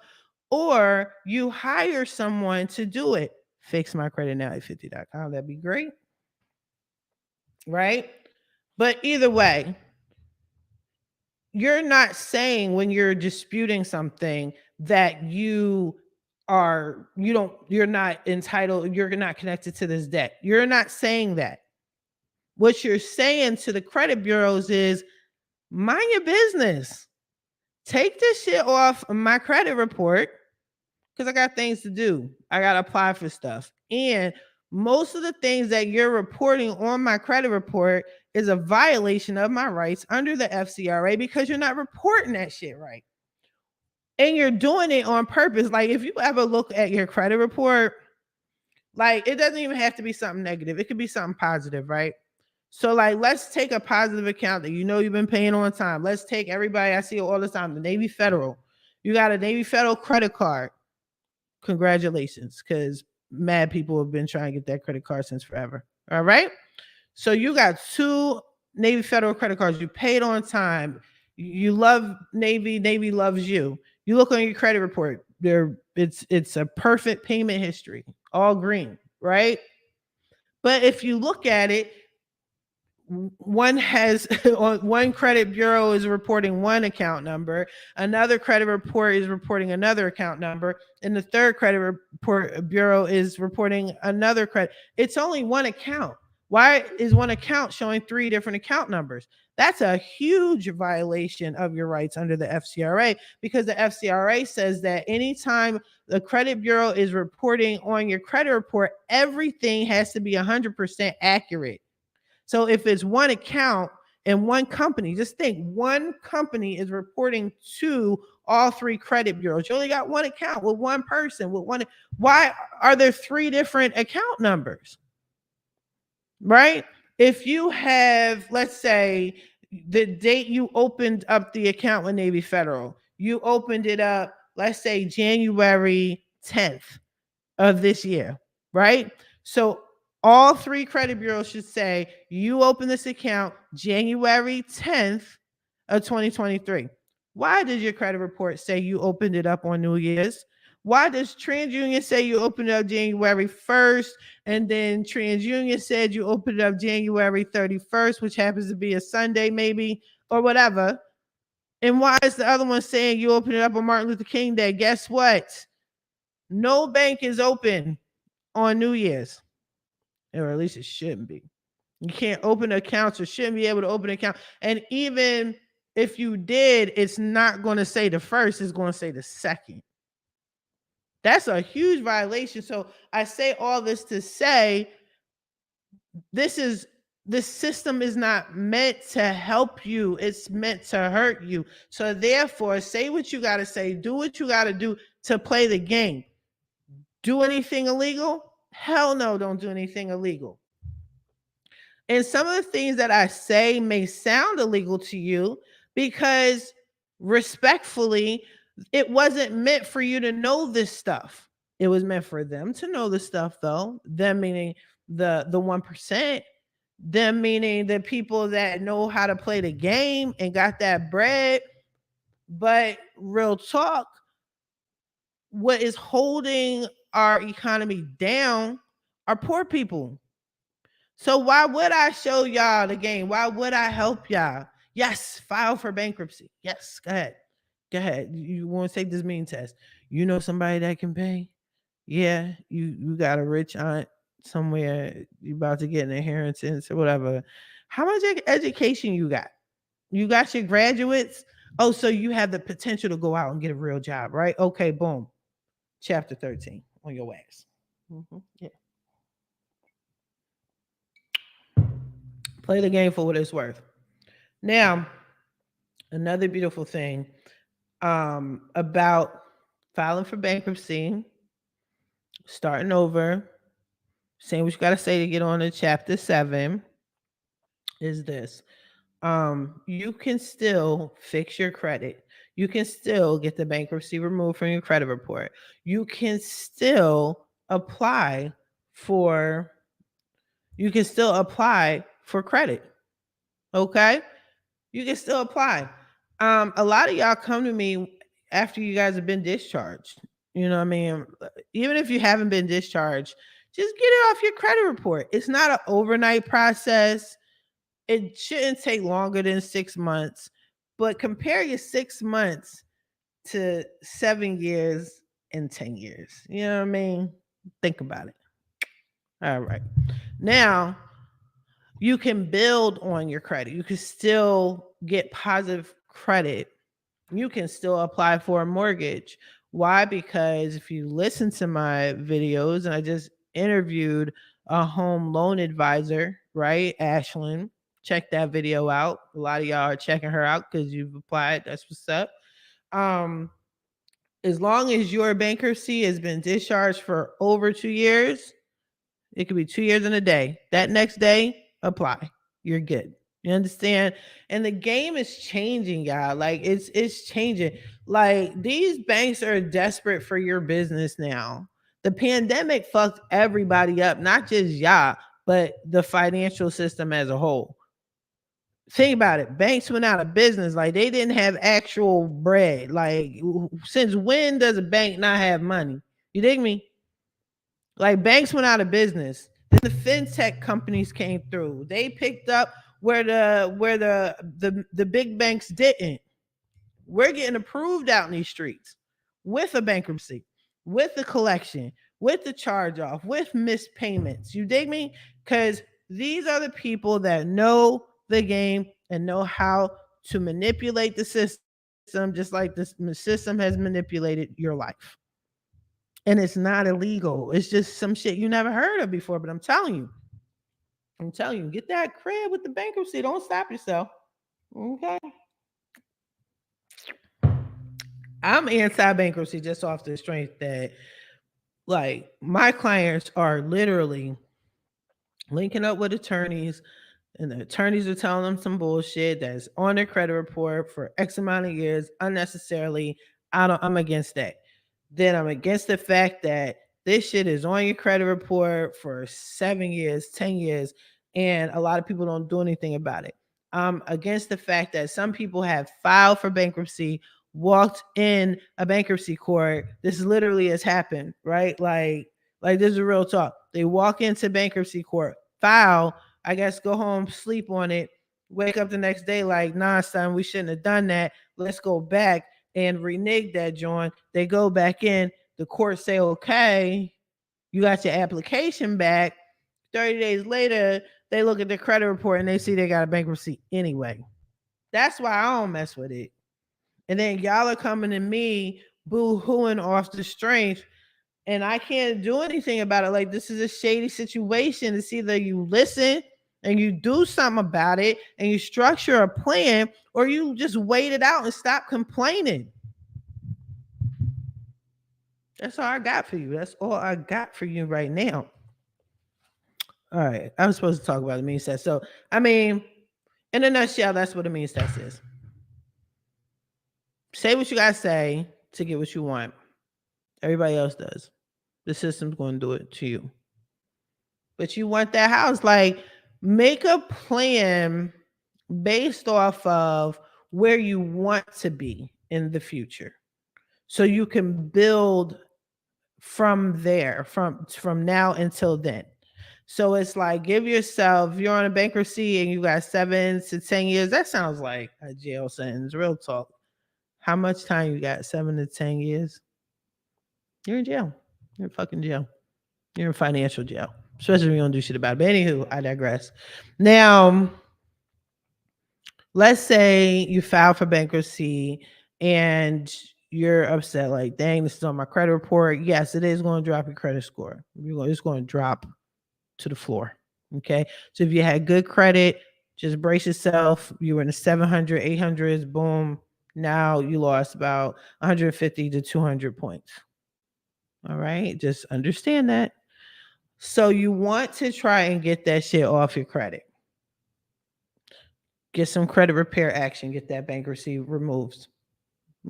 or you hire someone to do it. FixMyCreditNow@50.com. That'd be great. Right? But either way, you're not saying when you're disputing something that you're not entitled, you're not connected to this debt. You're not saying that. What you're saying to the credit bureaus is, mind your business. Take this shit off my credit report because I got things to do. I got to apply for stuff. And most of the things that you're reporting on my credit report is a violation of my rights under the FCRA because you're not reporting that shit right. And you're doing it on purpose. Like, if you ever look at your credit report, like, it doesn't even have to be something negative. It could be something positive, right? So, like, let's take a positive account that you know you've been paying on time. Let's take everybody I see all the time, the Navy Federal. You got a Navy Federal credit card. Congratulations, because mad people have been trying to get that credit card since forever. All right? So you got 2 Navy Federal credit cards. You paid on time. You love Navy. Navy loves you. You look on your credit report. It's a perfect payment history, all green, right? But if you look at it, one credit bureau is reporting one account number, another credit report is reporting another account number, and the third credit report bureau is reporting another credit. It's only one account. Why is one account showing 3 different account numbers? That's a huge violation of your rights under the FCRA, because the FCRA says that anytime the credit bureau is reporting on your credit report, everything has to be 100% accurate. So if it's one account And one company, just think, one company is reporting to all three credit bureaus. You only got one account with one person, with one. Why are there three different account numbers? Right? If you have, let's say, the date you opened up the account with Navy Federal, you opened it up, let's say January 10th of this year, right? So all three credit bureaus should say you open this account January 10th of 2023. Why does your credit report say you opened it up on New Year's? Why does TransUnion say you opened it up January 1st and then TransUnion said you opened it up January 31st, which happens to be a Sunday maybe or whatever? And why is the other one saying you opened it up on Martin Luther King Day? Guess what? No bank is open on New Year's, or at least it shouldn't be. You can't open accounts or shouldn't be able to open an account. And even if you did, it's not going to say the first, it's going to say the second. That's a huge violation. So I say all this to say this system is not meant to help you. It's meant to hurt you. So therefore, say what you got to say, do what you got to do to play the game. Do anything illegal? Hell no, don't do anything illegal. And some of the things that I say may sound illegal to you because respectfully, it wasn't meant for you to know this stuff. It was meant for them to know this stuff, though. Them meaning the 1%, them meaning the people that know how to play the game and got that bread. But real talk, what is holding our economy down are poor people. So why would I show y'all the game? Why would I help y'all? Yes, file for bankruptcy. Yes, go ahead. Go ahead. You want to take this mean test? You know somebody that can pay? Yeah, you got a rich aunt somewhere. You about to get an inheritance or whatever. How much education you got? You got your graduates? Oh, so you have the potential to go out and get a real job, right? Okay, boom. Chapter 13 on your ass. Yeah. Play the game for what it's worth. Now, another beautiful thing about filing for bankruptcy, starting over, saying what you got to say to get on to chapter 7 is this. You can still fix your credit. You can still get the bankruptcy removed from your credit report. You can still apply for credit. Okay? You can still apply. A lot of y'all come to me after you guys have been discharged. You know what I mean? Even if you haven't been discharged, just get it off your credit report. It's not an overnight process. It shouldn't take longer than 6 months. But compare your 6 months to 7 years and 10 years. You know what I mean? Think about it. All right. Now, you can build on your credit. You can still get positive credit. You can still apply for a mortgage. Why? Because if you listen to my videos, and I just interviewed a home loan advisor, right? Ashlyn, check that video out. A lot of y'all are checking her out because you've applied. That's what's up. As long as your bankruptcy has been discharged for over 2 years, it could be 2 years and a day. That next day, apply. You're good. You understand? And the game is changing, y'all. Like it's changing. Like these banks are desperate for your business now. The pandemic fucked everybody up, not just y'all, but the financial system as a whole. Think about it. Banks went out of business. Like they didn't have actual bread. Like since when does a bank not have money? You dig me? Like banks went out of business. Then the fintech companies came through. They picked up where the big banks didn't. We're getting approved out in these streets with a bankruptcy, with the collection, with the charge off, with missed payments. You dig me? Because these are the people that know the game and know how to manipulate the system, just like the system has manipulated your life. And it's not illegal. It's just some shit you never heard of before, but I'm telling you. I'm telling you, get that crib with the bankruptcy. Don't stop yourself. Okay. I'm anti bankruptcy just off the strength that, like, my clients are literally linking up with attorneys, and the attorneys are telling them some bullshit that's on their credit report for X amount of years unnecessarily. I'm against that. Then I'm against the fact that this shit is on your credit report for 7 years, 10 years, and a lot of people don't do anything about it. I'm against the fact that some people have filed for bankruptcy, walked in a bankruptcy court. This literally has happened, right? Like this is real talk. They walk into bankruptcy court, file, I guess go home, sleep on it, wake up the next day like, nah, son, we shouldn't have done that. Let's go back and renege that joint. They go back in, the court say, okay, you got your application back. 30 days later, they look at the credit report and they see they got a bankruptcy anyway. That's why I don't mess with it. And then y'all are coming to me boo-hooing off the strength, and I can't do anything about it. Like, this is a shady situation. It's either you listen and you do something about it and you structure a plan, or you just wait it out and stop complaining. That's all I got for you. That's all I got for you right now. All right. I was supposed to talk about the means test. So, I mean, in a nutshell, that's what a means test is. Say what you got to say to get what you want. Everybody else does. The system's going to do it to you. But you want that house. Like, make a plan based off of where you want to be in the future, so you can build from there, from now until then. So it's like, give yourself, you're on a bankruptcy and you got 7 to 10 years. That sounds like a jail sentence. Real talk. How much time you got? 7 to 10 years. You're in jail. You're in fucking jail. You're in financial jail, especially when you don't do shit about it. But anywho, I digress. Now, let's say you file for bankruptcy and you're upset, like, dang, this is on my credit report. Yes, it is going to drop your credit score. It's going to drop to the floor. Okay. So if you had good credit, just brace yourself. You were in the 700, 800s, boom. Now you lost about 150 to 200 points. All right. Just understand that. So you want to try and get that shit off your credit. Get some credit repair action, get that bankruptcy removed.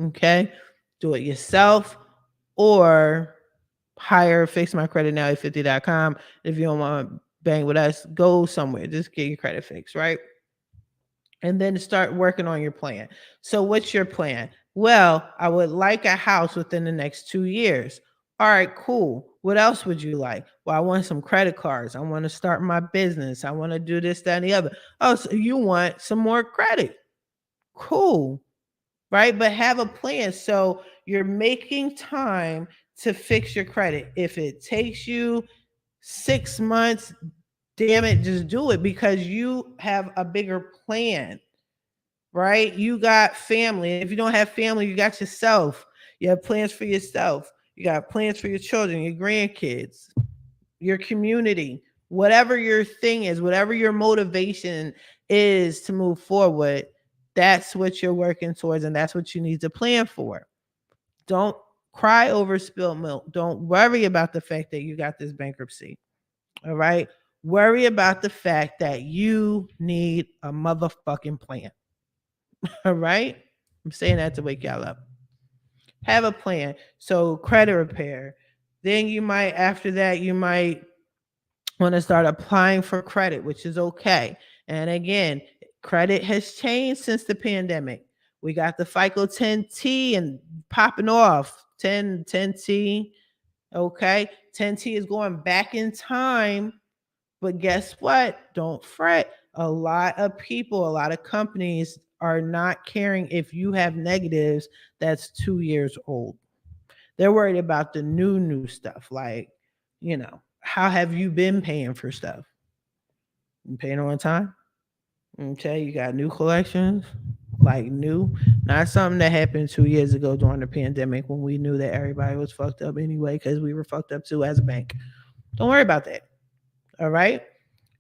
Okay? Do it yourself or hire Fix My Credit Now at 50.com. If you don't want to bang with us, go somewhere. Just get your credit fixed, right? And then start working on your plan. So what's your plan? Well, I would like a house within the next 2 years. All right, cool. What else would you like? Well, I want some credit cards. I want to start my business. I want to do this, that, and the other. Oh, so you want some more credit. Cool. Right? But have a plan. So you're making time to fix your credit. If it takes you 6 months, damn it, just do it, because you have a bigger plan, right? You got family. If you don't have family, you got yourself. You have plans for yourself. You got plans for your children, your grandkids, your community, whatever your thing is, whatever your motivation is to move forward, that's what you're working towards, and that's what you need to plan for. Don't cry over spilled milk. Don't worry about the fact that you got this bankruptcy. All right? Worry about the fact that you need a motherfucking plan. All right? I'm saying that to wake y'all up. Have a plan. So, credit repair. Then you might, after that, you might want to start applying for credit, which is okay. And again, credit has changed since the pandemic. We got the FICO 10T and popping off. 10T. Okay. 10T is going back in time. But guess what? Don't fret. A lot of people, a lot of companies are not caring if you have negatives that's 2 years old. They're worried about the new stuff. Like, how have you been paying for stuff? You paying on time? Okay, you got new collections, like new, not something that happened 2 years ago during the pandemic when we knew that everybody was fucked up anyway, because we were fucked up too as a bank. Don't worry about that. All right.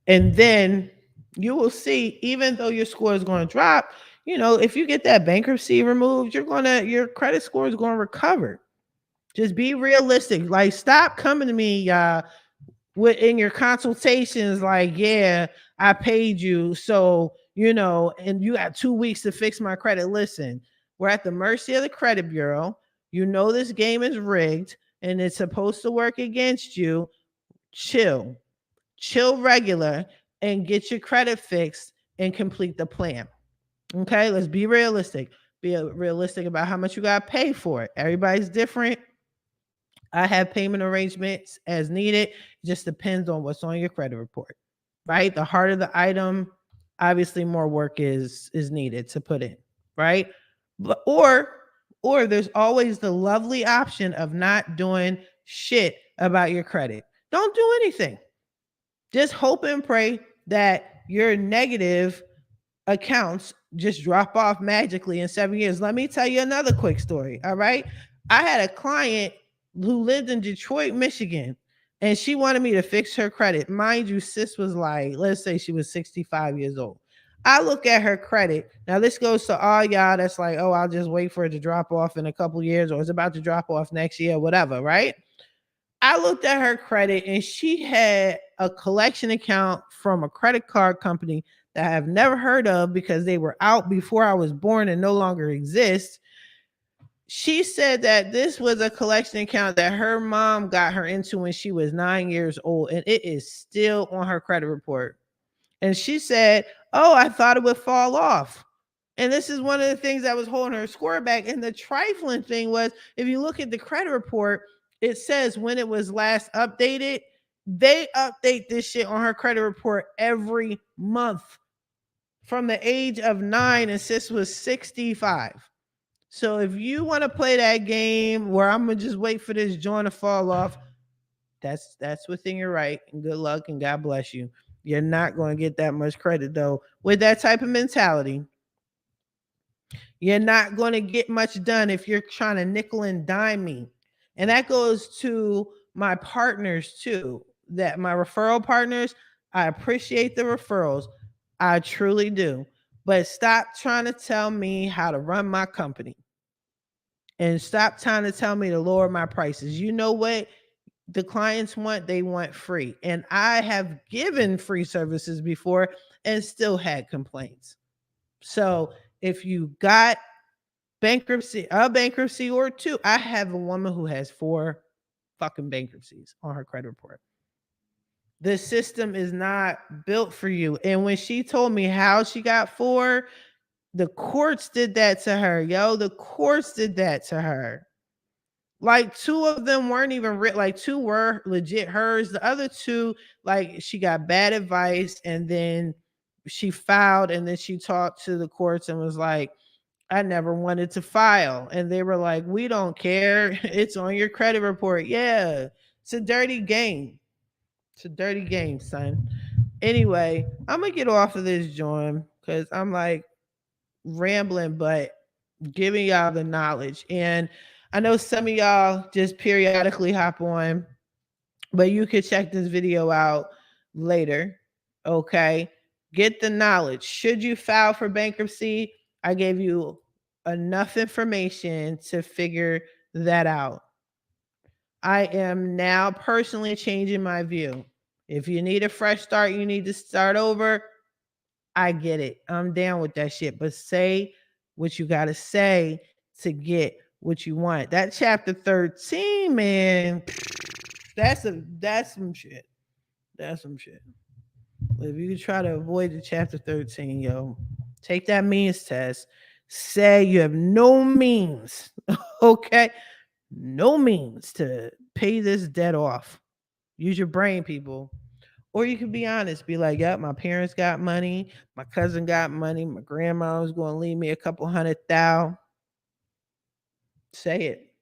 And then you will see, even though your score is going to drop, if you get that bankruptcy removed, your credit score is going to recover. Just be realistic. Like, stop coming to me, in your consultations, like, yeah, I paid you, so and you got 2 weeks to fix my credit. Listen, we're at the mercy of the credit bureau. This game is rigged and it's supposed to work against you. Chill, chill regular, and get your credit fixed and complete the plan. Okay, let's be realistic. Be realistic about how much you got to pay for it. Everybody's different. I have payment arrangements as needed. It just depends on what's on your credit report, right? The harder the item, obviously more work is needed to put in, right? But or there's always the lovely option of not doing shit about your credit. Don't do anything. Just hope and pray that your negative accounts just drop off magically in 7 years. Let me tell you another quick story. All right. I had a client who lived in Detroit, Michigan, and she wanted me to fix her credit. Mind you, sis was like, let's say she was 65 years old. I look at her credit. Now, this goes to all y'all that's like, oh, I'll just wait for it to drop off in a couple years, or it's about to drop off next year, whatever, right? I looked at her credit and she had a collection account from a credit card company that I have never heard of because they were out before I was born and no longer exist. She said that this was a collection account that her mom got her into when she was 9 years old, and it is still on her credit report. And she said, oh, I thought it would fall off. And this is one of the things that was holding her score back. And the trifling thing was, if you look at the credit report, it says when it was last updated. They update this shit on her credit report every month from the age of 9, and sis was 65. So if you want to play that game where I'm gonna just wait for this joint to fall off, that's within your right, and good luck and God bless you. You're not going to get that much credit though. With that type of mentality, you're not going to get much done if you're trying to nickel and dime me. And that goes to my partners too, that my referral partners, I appreciate the referrals. I truly do. But stop trying to tell me how to run my company and stop trying to tell me to lower my prices. You know what the clients want? They want free. And I have given free services before and still had complaints. So if you got a bankruptcy or two, I have a woman who has 4 fucking bankruptcies on her credit report. The system is not built for you. And when she told me how she got 4, the courts did that to her, yo. The courts did that to her. Like 2 of them weren't even like 2 were legit hers. The other 2, like she got bad advice and then she filed and then she talked to the courts and was like, I never wanted to file. And they were like, we don't care. It's on your credit report. Yeah. It's a dirty game. It's a dirty game, son. Anyway, I'm gonna get off of this, John, because I'm like rambling, but giving y'all the knowledge. And I know some of y'all just periodically hop on, but you could check this video out later. Okay. Get the knowledge. Should you file for bankruptcy? I gave you enough information to figure that out. I am now personally changing my view. If you need a fresh start, you need to start over. I get it. I'm down with that shit. But say what you got to say to get what you want. That chapter 13, man, that's some shit. That's some shit. If you try to avoid the chapter 13, yo, take that means test. Say you have no means, okay? No means to pay this debt off. Use your brain, people. Or you can be honest, be like, yep, my parents got money, my cousin got money, my grandma was going to leave me a couple $100,000. Say it.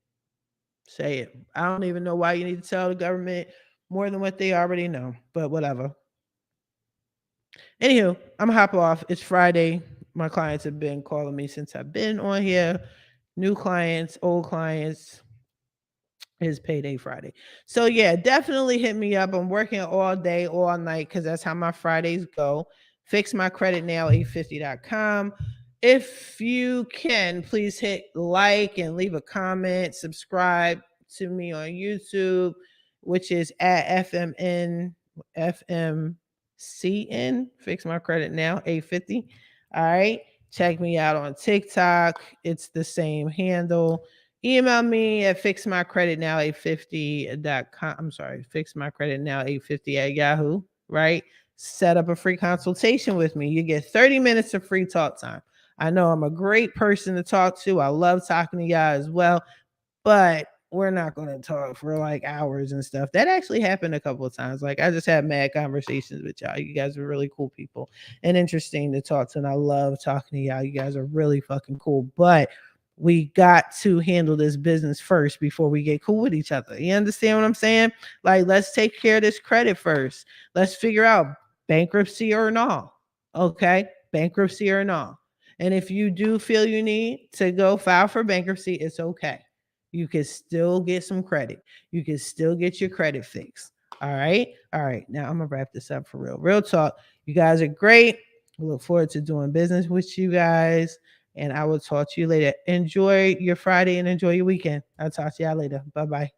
Say it. I don't even know why you need to tell the government more than what they already know, but whatever. Anywho, I'm gonna hop off. It's Friday. My clients have been calling me since I've been on here. New clients, old clients. His payday Friday. So yeah, definitely hit me up. I'm working all day, all night, because that's how my Fridays go. Fix my credit now, 850.com. If you can, please hit like and leave a comment, subscribe to me on YouTube, which is at FMCN, Fix My Credit Now, 850. All right. Check me out on TikTok. It's the same handle. Email me at fixmycreditnow850.com. I'm sorry, fixmycreditnow850 at Yahoo, right? Set up a free consultation with me. You get 30 minutes of free talk time. I know I'm a great person to talk to. I love talking to y'all as well, but we're not going to talk for like hours and stuff. That actually happened a couple of times. Like I just had mad conversations with y'all. You guys are really cool people and interesting to talk to. And I love talking to y'all. You guys are really fucking cool. But we got to handle this business first before we get cool with each other. You understand what I'm saying? Like, let's take care of this credit first. Let's figure out bankruptcy or not. Okay? Bankruptcy or not. And if you do feel you need to go file for bankruptcy, it's okay. You can still get some credit. You can still get your credit fixed. All right. All right. Now I'm going to wrap this up for real. Real talk. You guys are great. We look forward to doing business with you guys. And I will talk to you later. Enjoy your Friday and enjoy your weekend. I'll talk to y'all later. Bye bye.